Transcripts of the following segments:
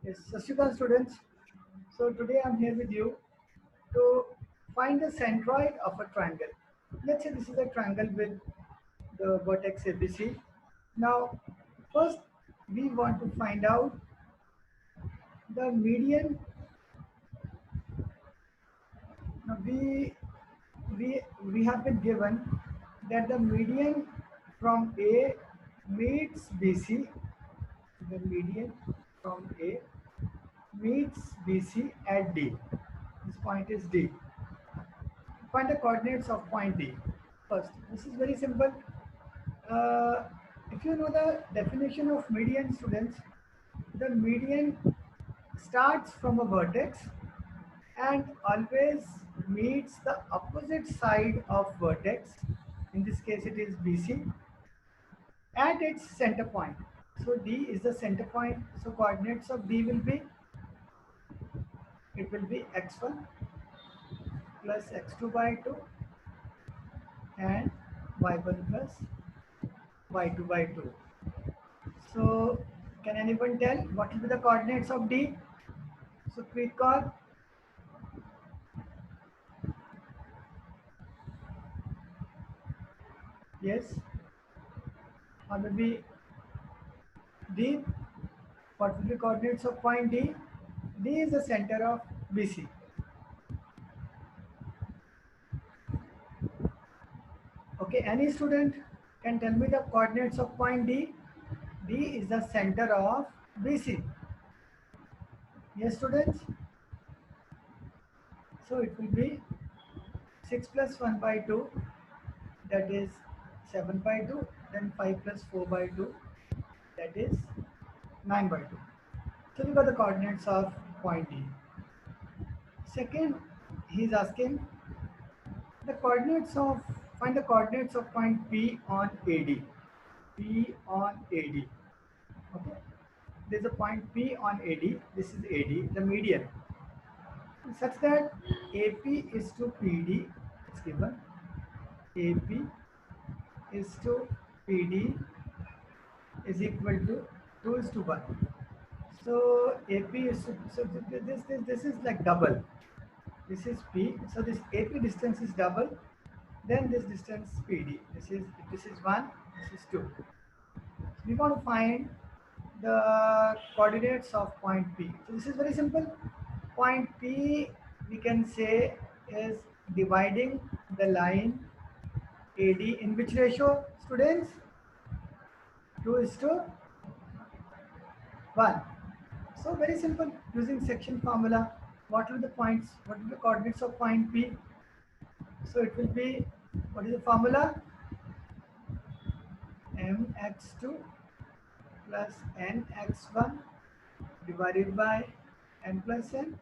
Yes, Sashikal students. So today I'm here with you to find the centroid of a triangle. Let's say this is a triangle with the vertex ABC. Now, first we want to find out the median. Now we have been given that the median from A meets BC. The median from A meets BC at D. This point is D. Find the coordinates of point D. First, this is very simple. Uh, if you know the definition of median, students, the median starts from a vertex and always meets the opposite side of vertex. In this case, it is BC at its center point. So D is the center point. So coordinates of D will be, it will be x1 plus x2 by 2 and y1 plus y2 by 2. So can anyone tell what will be the coordinates of D? So quick call. Yes. Or maybe D. What will be coordinates of point D? D is the center of BC. Okay, any student can tell me the coordinates of point D? D is the center of BC. Yes, students? So it will be 6 plus 1 by 2, that is 7 by 2, then 5 plus 4 by 2, that is 9 by 2. So we got the coordinates of point D. Second, he is asking the coordinates of, find the coordinates of point P on AD. P on AD. Okay. There's a point P on AD. This is AD, the median. Such that AP is to PD. It's given. AP is to PD is equal to 2 is to 1. So AP is to, so this is like double. This is P. So this AP distance is double. Then this distance PD. This is 1. This is 2. So we want to find the coordinates of point P. So this is very simple. Point P we can say is dividing the line AD in which ratio, students? 2 is to 1. So very simple, using section formula. What are the points? What are the coordinates of point P? So it will be, what is the formula? Mx2 plus nx1 divided by n plus n,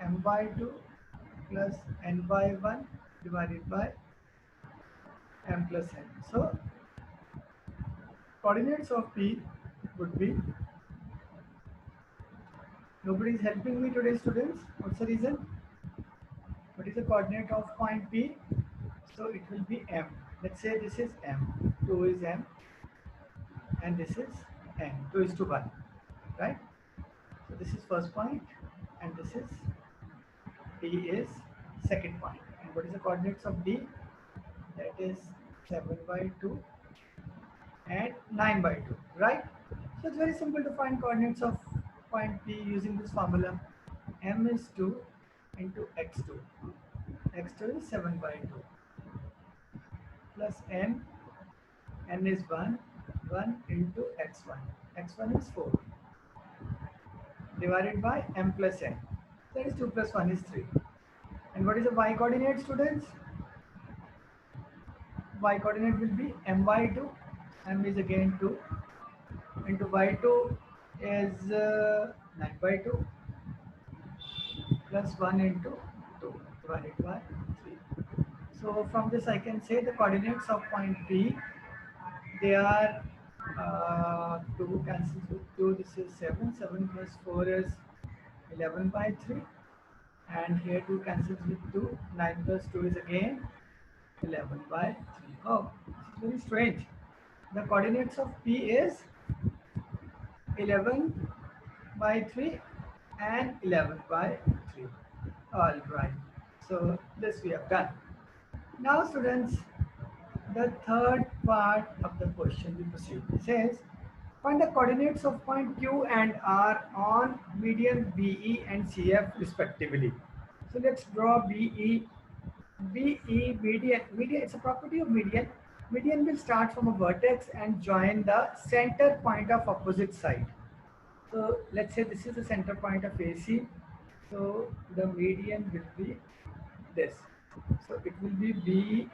m by 2 plus n by 1 divided by m plus n. So coordinates of P would be, nobody is helping me today, students. What's the reason? What is the coordinate of point P? So it will be m. Let's say this is m, 2 is m, and this is n, 2 is to 1, right? So this is first point, and this is D is second point. And what is the coordinates of D? That is 7 by 2 and 9 by 2, right? So it's very simple to find coordinates of point P using this formula. M is 2 into x2. x2 is 7 by 2 plus n is 1 into x1. x1 is 4 divided by m plus n. That is 2 plus 1 is 3. And what is the y coordinate, students? Y coordinate will be m by 2. M is again 2 into y2 is 9 by 2 plus 1 into 2 divided by 3. So from this I can say the coordinates of point P, they are 2 cancels with 2, this is 7, 7 plus 4 is 11 by 3, and here 2 cancels with 2, 9 plus 2 is again 11 by 3. Oh, this is very strange. The coordinates of P is 11 by 3 and 11 by 3. All right. So this we have done. Now students, the third part of the question we proceed. It says, find the coordinates of point Q and R on median BE and CF respectively. So let's draw BE. BE median. Median, it's a property of median. Median will start from a vertex and join the center point of opposite side. So let's say this is the center point of AC. So the median will be this. So it will be BE.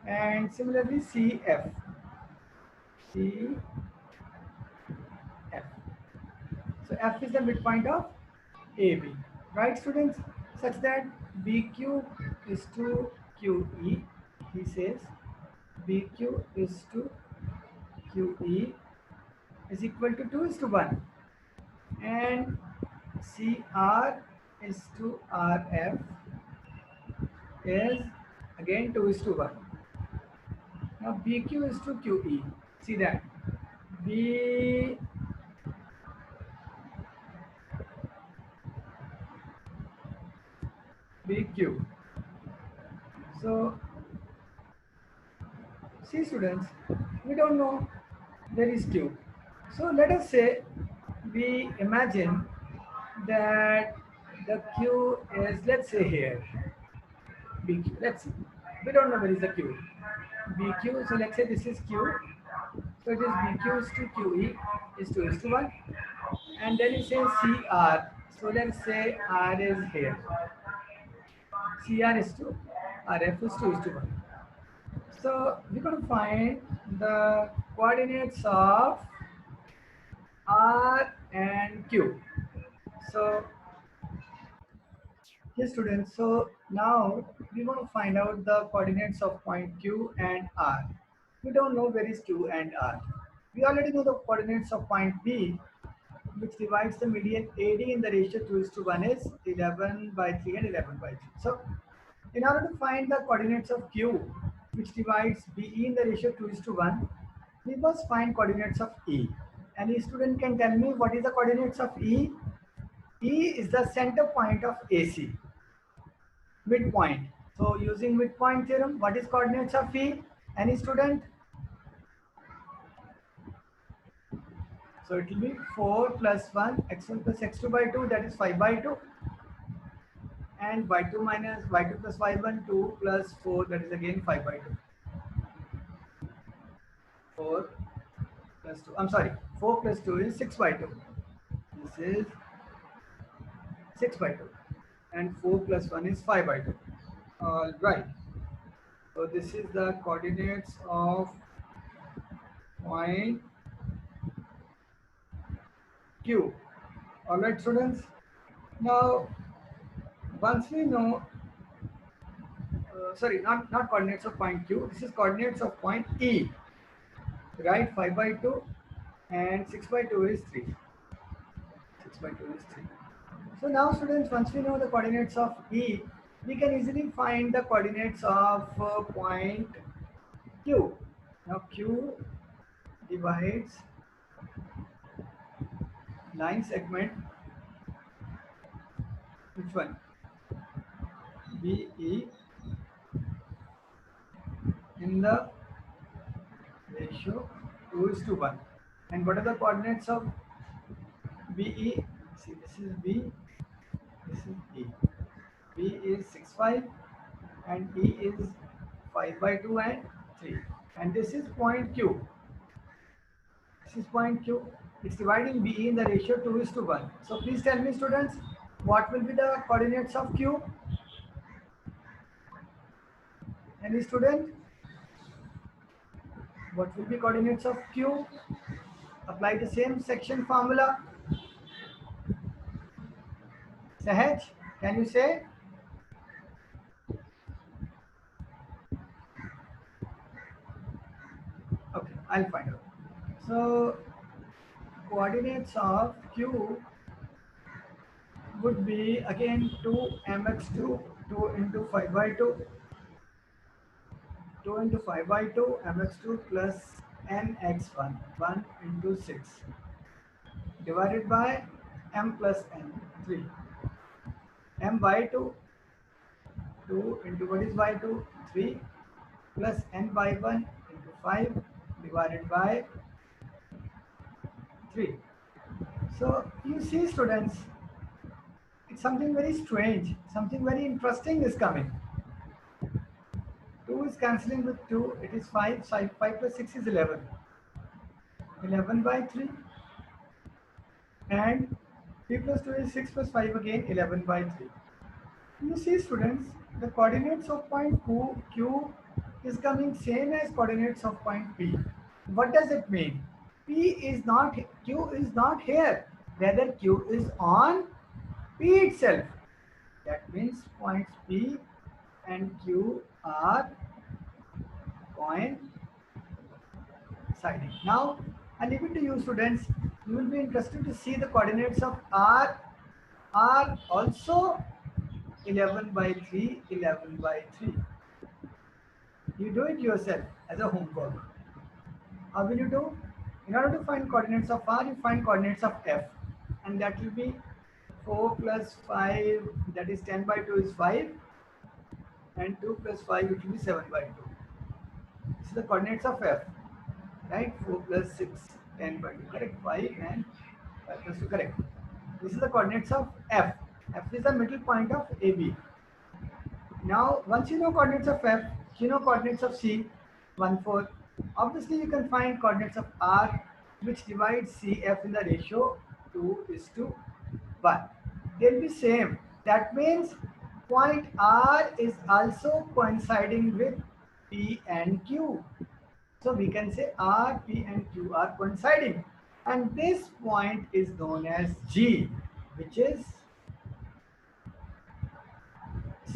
And similarly CF. CF. So F is the midpoint of AB. Right students? Such that BQ is to QE. He says BQ is to QE is equal to 2 is to 1. And CR is to RF is again 2 is to 1. Now BQ is to QE. See that B BQ. So see students, we don't know where is Q. So let us say we imagine that the Q is, let's say here, BQ. Let's see. We don't know where is the Q. BQ, so let's say this is Q. So it is BQ is to QE is 2 is to 1. And then it says CR. So let's say R is here. CR is to RF is 2 is to 1. So we're going to find the coordinates of R and Q. So yes students, so now we want to find out the coordinates of point Q and R. We don't know where is Q and R. We already know the coordinates of point B, which divides the median AD in the ratio 2 is to 1 is 11 by 3 and 11 by 3. So in order to find the coordinates of Q, which divides BE in the ratio 2 is to 1, we must find coordinates of E. Any student can tell me what is the coordinates of E? E is the center point of AC, midpoint. So using midpoint theorem, what is coordinates of E? Any student? So it will be 4 plus 1, x1 plus x2 by 2, that is 5 by 2. And y2 minus y2 plus y1, 2 plus 4, that is again 5 by 2. 4 plus 2, I'm sorry, 4 plus 2 is 6 by 2. This is 6 by 2. And 4 plus 1 is 5 by 2. All right. So this is the coordinates of point Q. All right, students. Now, once we know, sorry, not coordinates of point Q. This is coordinates of point E. Right, 5 by 2 and 6 by 2 is 3. 6 by 2 is 3. So now, students, once we know the coordinates of E, we can easily find the coordinates of point Q. Now, Q divides line segment, which one? BE in the ratio 2 is to 1. And what are the coordinates of BE? See, this is B, this is E. B is 6, 5, and E is 5 by 2 and 3. And this is point Q. This is point Q. It's dividing BE in the ratio 2 is to 1. So please tell me, students, what will be the coordinates of Q? Any student? What will be coordinates of Q? Apply the same section formula. Sahaj, can you say? Okay, I'll find out. So coordinates of Q would be again 2 mx2, 2 into 5 by 2, 2 into 5 by 2 mx2 plus nx1, 1 into 6. divided by m plus n, 3. M by 2, 2 into what is by 2? 3 plus n by 1 into 5 divided by 3. So you see students, it's something very strange, something very interesting is coming. 2 is cancelling with 2, it is 5, 5 plus 6 is 11. 11 by 3 and 3 plus 2 is 6 plus 5 again, 11 by 3. You see students, the coordinates of point Q is coming same as coordinates of point P. What does it mean? Q is not here, rather Q is on P itself. That means points P and Q are coinciding. Now I leave it to you students. You will be interested to see the coordinates of R are also 11 by 3, 11 by 3. You do it yourself as a homework. How will you do? In order to find coordinates of R, you find coordinates of F. And that will be 4 plus 5, that is 10 by 2 is 5. And 2 plus 5, it will be 7 by 2. This is the coordinates of F. Right? 4 plus 6, 10 by 2. Correct? 5 and 5 plus 2. Correct. This is the coordinates of F. F is the middle point of AB. Now, once you know coordinates of F, you know coordinates of C, 1, 4. Obviously, you can find coordinates of R, which divides CF in the ratio 2:1. They'll be same. That means point R is also coinciding with P and Q. So we can say R, P and Q are coinciding. And this point is known as G, which is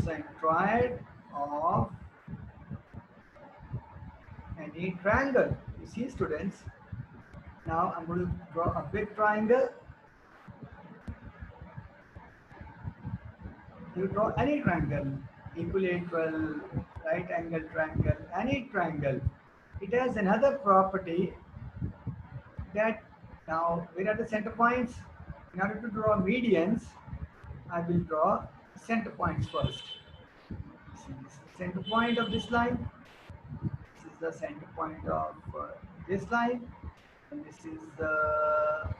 centroid of any triangle. You see students, now I'm going to draw a big triangle. You draw any triangle, equilateral, right angle triangle, any triangle. It has another property that, now where are the center points? In order to draw medians, I will draw center points first. This is the center point of this line. This is the center point of this line, and this is the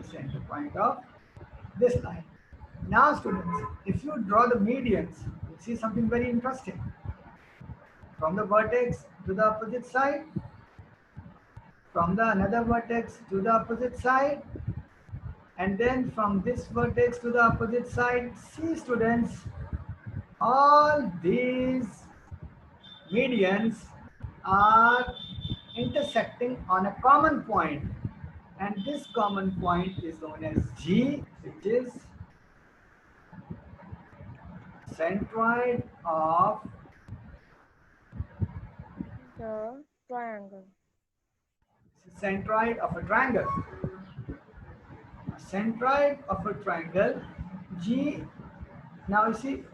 center point of this line. Now students, if you draw the medians, you see something very interesting. From the vertex to the opposite side, from the another vertex to the opposite side, and then from this vertex to the opposite side. See students, all these medians are intersecting on a common point, and this common point is known as G, which is centroid of the triangle. centroid of a triangle. Centroid of a triangle G. Now you see,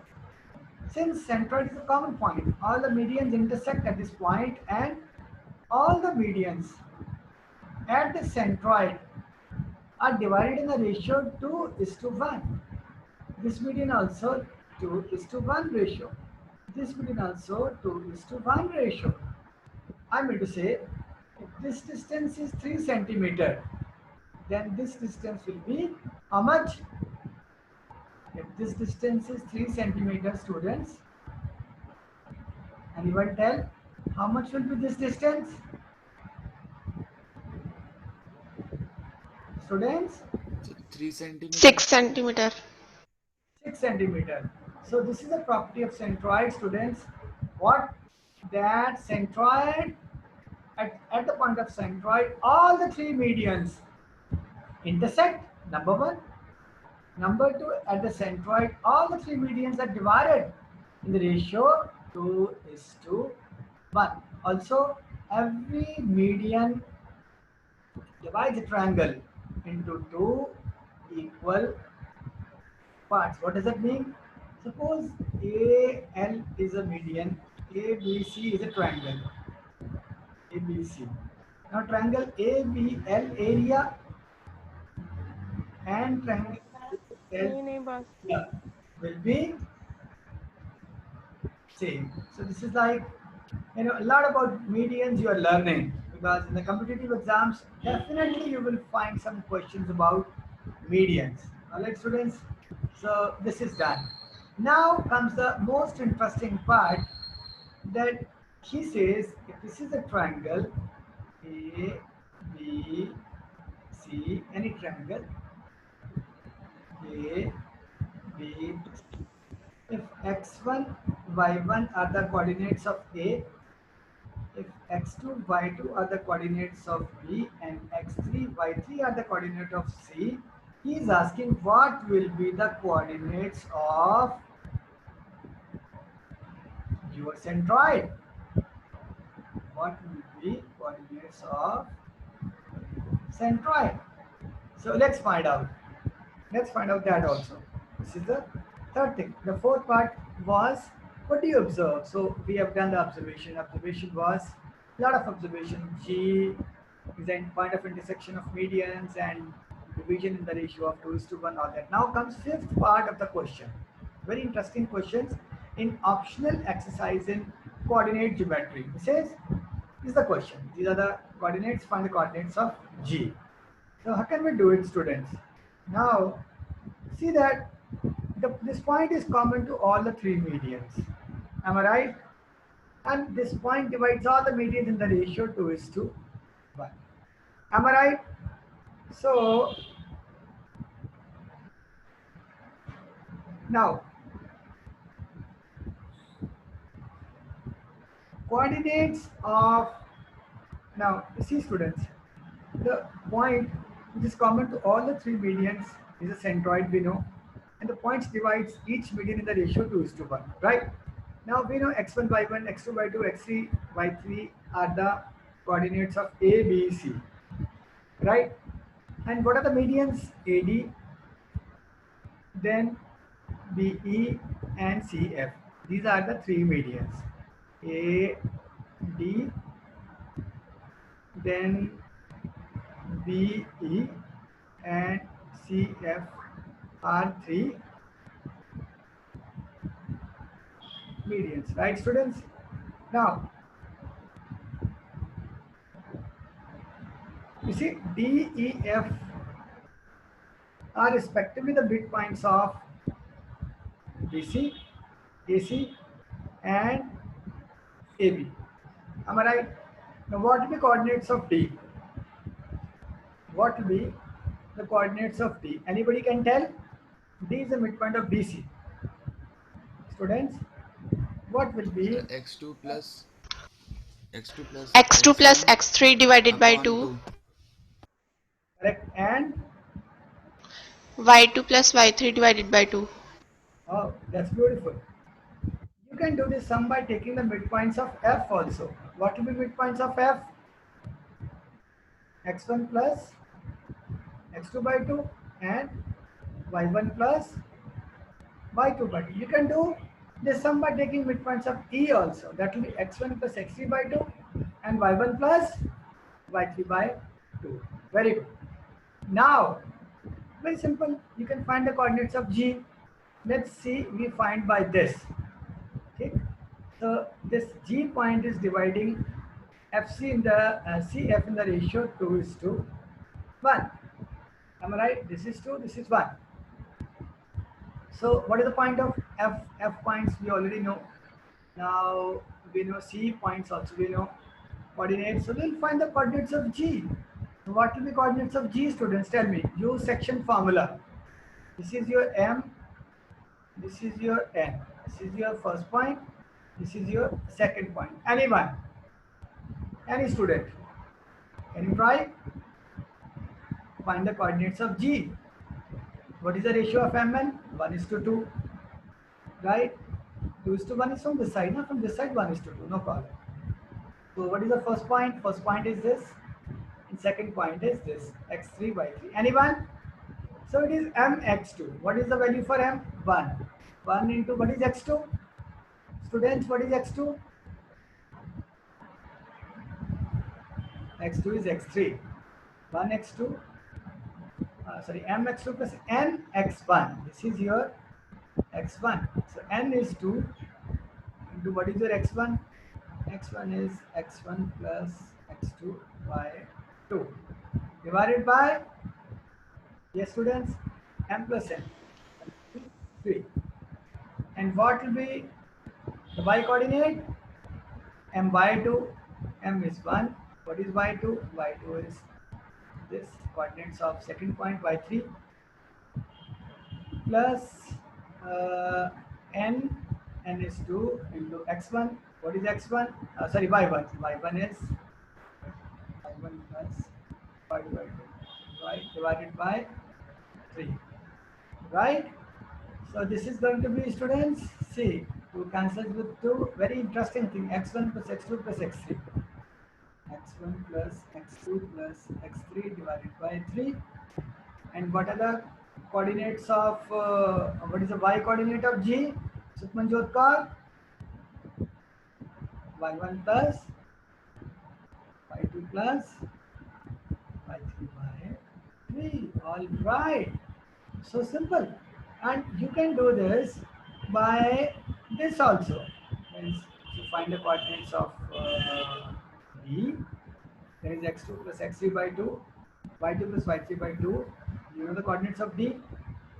since centroid is a common point, all the medians intersect at this point, and all the medians at the centroid are divided in a ratio 2:1. This median also 2:1 ratio. This median also 2:1 ratio. I mean to say, if this distance is 3 centimeter, then this distance will be how much? If this distance is 3 centimeters, students, anyone tell how much will be this distance? Students? 3 centimeter. 6 centimeter. 6 centimeter. So this is the property of centroid, students. What? That centroid, at the point of centroid, all the three medians intersect, number one. Number two, at the centroid, all the three medians are divided in the ratio 2:1. Also, every median divides a triangle into two equal parts. What does that mean? Suppose AL is a median, ABC is a triangle, ABC. Now triangle ABL area and triangle नहीं नहीं बस ALL will be same. So this is like, a lot about medians you are learning, because in the competitive exams definitely you will find some questions about medians. Alright students, so this is done. Now comes the most interesting part, that he says if this is a triangle A, B, C, any triangle A, B, if x1, y1 are the coordinates of A, if x2, y2 are the coordinates of B, and x3, y3 are the coordinate of C, he is asking what will be the coordinates of your centroid. What will be coordinates of centroid? So let's find out. Let's find out that also. This is the third thing. The fourth part was, what do you observe? So we have done the observation. Observation was a lot of observation. G is the point of intersection of medians and division in the ratio of 2:1, all that. Now comes fifth part of the question. Very interesting questions in optional exercise in coordinate geometry. This is the question. These are the coordinates. Find the coordinates of G. So how can we do it, students? Now, see that this point is common to all the three medians. Am I right? And this point divides all the medians in the ratio 2:1. Am I right? So, now, coordinates of, now, see students, the point which is common to all the three medians is a centroid, we know, and the points divides each median in the ratio 2:1, right? Now we know x1, y1, x2, y2, x3, y3 are the coordinates of A, B, C, right? And what are the medians? AD, then BE and CF. These are the three medians. AD, then BE and CF are three medians, right students? Now, you see DEF are respectively the midpoints of BC, AC and AB. Am I right? Now what will be coordinates of D? What will be the coordinates of D? Anybody can tell? D is the midpoint of BC. Students, what will be? x2 plus x2 plus x1 x3 divided by upon 2, 2. Correct. And y2 plus y3 divided by 2. oh, that's beautiful. You can do this sum by taking the midpoints of F also. What will be midpoints of F? x1 plus x2 by 2 and y1 plus y2 by 2. You can do this sum by taking midpoints of E also. That will be x1 plus x3 by 2 and y1 plus y3 by 2. Very good. Now, very simple. You can find the coordinates of G. Let's see, we find by this. Okay. So this G point is dividing FC in the CF in the ratio 2:1. Am I right? This is 2, this is 1. So what is the point of F? F points we already know. Now we know C points also we know. Coordinates. So we'll find the coordinates of G. So what will be coordinates of G, students? Tell me. Use section formula. This is your M. This is your N. This is your first point. This is your second point. Anyone? Any student? Can you try? Find the coordinates of G. What is the ratio of Mn? 1:2. Right? 2:1 is from this side, not from this side 1:2. No problem. So what is the first point? First point is this. And second point is this. X3, Y3. Anyone? So it is mx2. What is the value for m? 1. 1 into what is x2? Students, what is x2? x2 is x3. 1x2, mx2 plus n x1. This is your x1. So n is 2 into what is your x1? x1 is x1 plus x2 by 2 divided by, yes students, m plus n, 3. And what will be the y coordinate? M by 2, m is 1. What is y2? y2 is this coordinates of second point y3 plus n is 2 into x1. What is x1? Y1. y1 is y1 plus y divided by 2, y divided by 3. Right? So this is going to be, students, see, 2 cancels with 2. Very interesting thing, x1 plus x2 plus x3. x1 plus x2 plus x3 divided by 3. And what are the coordinates of, what is the y coordinate of G? Sukhmanjot Kaur? y1 plus y2 plus y3 by 3. All right. So simple. And you can do this by this also. Means you find the coordinates of D. There is x2 plus x3 by 2, y2 plus y3 by 2. You know the coordinates of D.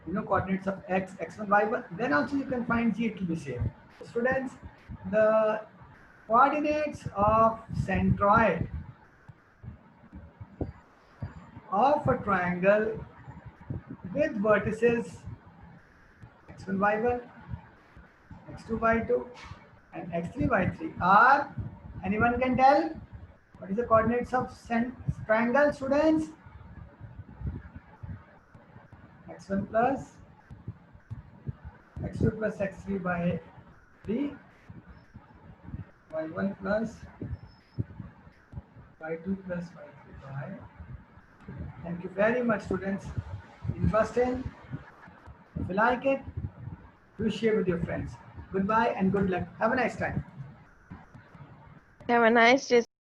You know coordinates of x, x1, y1. Then also you can find G, it will be same. Students, the coordinates of centroid of a triangle with vertices x1, y1, x2, y2 and x3, y3 are, anyone can tell what is the coordinates of triangle, students? x1 plus x2 plus x3 by 3, y1 plus y2 plus y3 by. Thank you very much, students. Interesting. If you like it, do share with your friends. Goodbye and good luck. Have a nice time. Have a nice day.